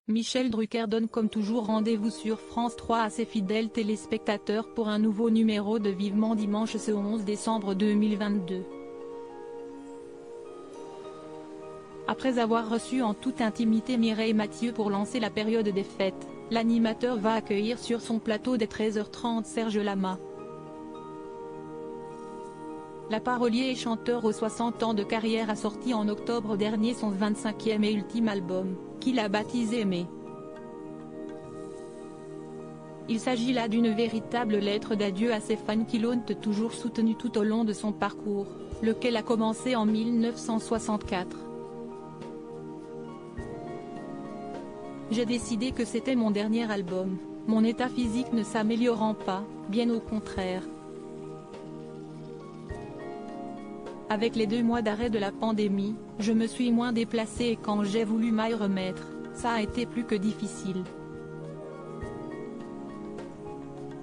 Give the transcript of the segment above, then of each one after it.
Michel Drucker donne comme toujours rendez-vous sur France 3 à ses fidèles téléspectateurs pour un nouveau numéro de Vivement Dimanche ce 11 décembre 2022. Après avoir reçu en toute intimité Mireille Mathieu pour lancer la période des fêtes, l'animateur va accueillir sur son plateau dès 13h30 Serge Lama. La parolier et chanteur aux 60 ans de carrière a sorti en octobre dernier son 25e et ultime album, qu'il a baptisé Aimé. Il s'agit là d'une véritable lettre d'adieu à ses fans qui l'ont toujours soutenu tout au long de son parcours, lequel a commencé en 1964. J'ai décidé que c'était mon dernier album, mon état physique ne s'améliorant pas, bien au contraire. Avec les 2 mois d'arrêt de la pandémie, je me suis moins déplacé et quand j'ai voulu m'y remettre, ça a été plus que difficile.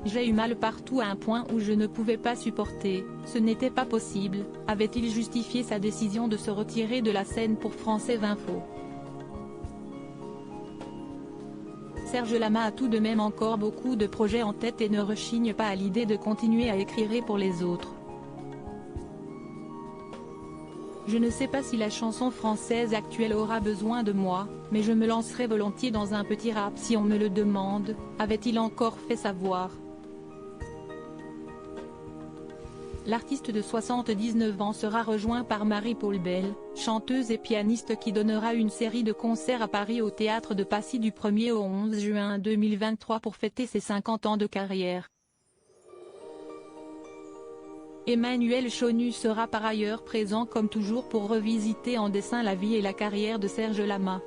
J'ai eu mal partout à un point où je ne pouvais pas supporter, ce n'était pas possible, avait-il justifié sa décision de se retirer de la scène pour France Info. Serge Lama a tout de même encore beaucoup de projets en tête et ne rechigne pas à l'idée de continuer à écrire pour les autres. Je ne sais pas si la chanson française actuelle aura besoin de moi, mais je me lancerai volontiers dans un petit rap si on me le demande, avait-il encore fait savoir. L'artiste de 79 ans sera rejoint par Marie-Paule Bell, chanteuse et pianiste qui donnera une série de concerts à Paris au Théâtre de Passy du 1er au 11 juin 2023 pour fêter ses 50 ans de carrière. Emmanuel Chonu sera par ailleurs présent comme toujours pour revisiter en dessin la vie et la carrière de Serge Lama.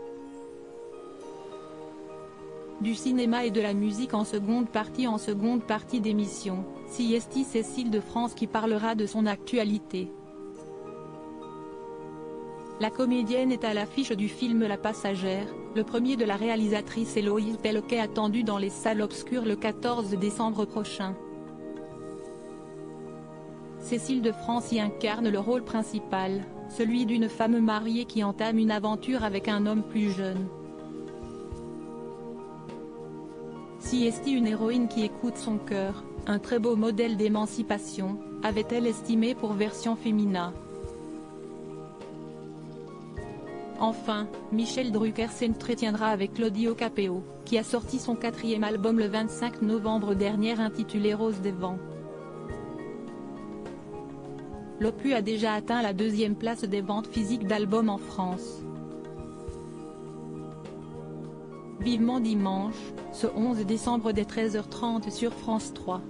Du cinéma et de la musique en seconde partie d'émission, Siesti Cécile de France qui parlera de son actualité. La comédienne est à l'affiche du film La Passagère, le premier de la réalisatrice Héloïse Pellequet attendu dans les salles obscures le 14 décembre prochain. Cécile de France y incarne le rôle principal, celui d'une femme mariée qui entame une aventure avec un homme plus jeune. Siesti, une héroïne qui écoute son cœur, un très beau modèle d'émancipation, avait-elle estimé pour version féminin. Enfin, Michel Drucker s'entretiendra avec Claudio Capeo, qui a sorti son 4e album le 25 novembre dernier intitulé Rose des vents. L'opus a déjà atteint la 2e place des ventes physiques d'albums en France. Vivement Dimanche, ce 11 décembre dès 13h30 sur France 3.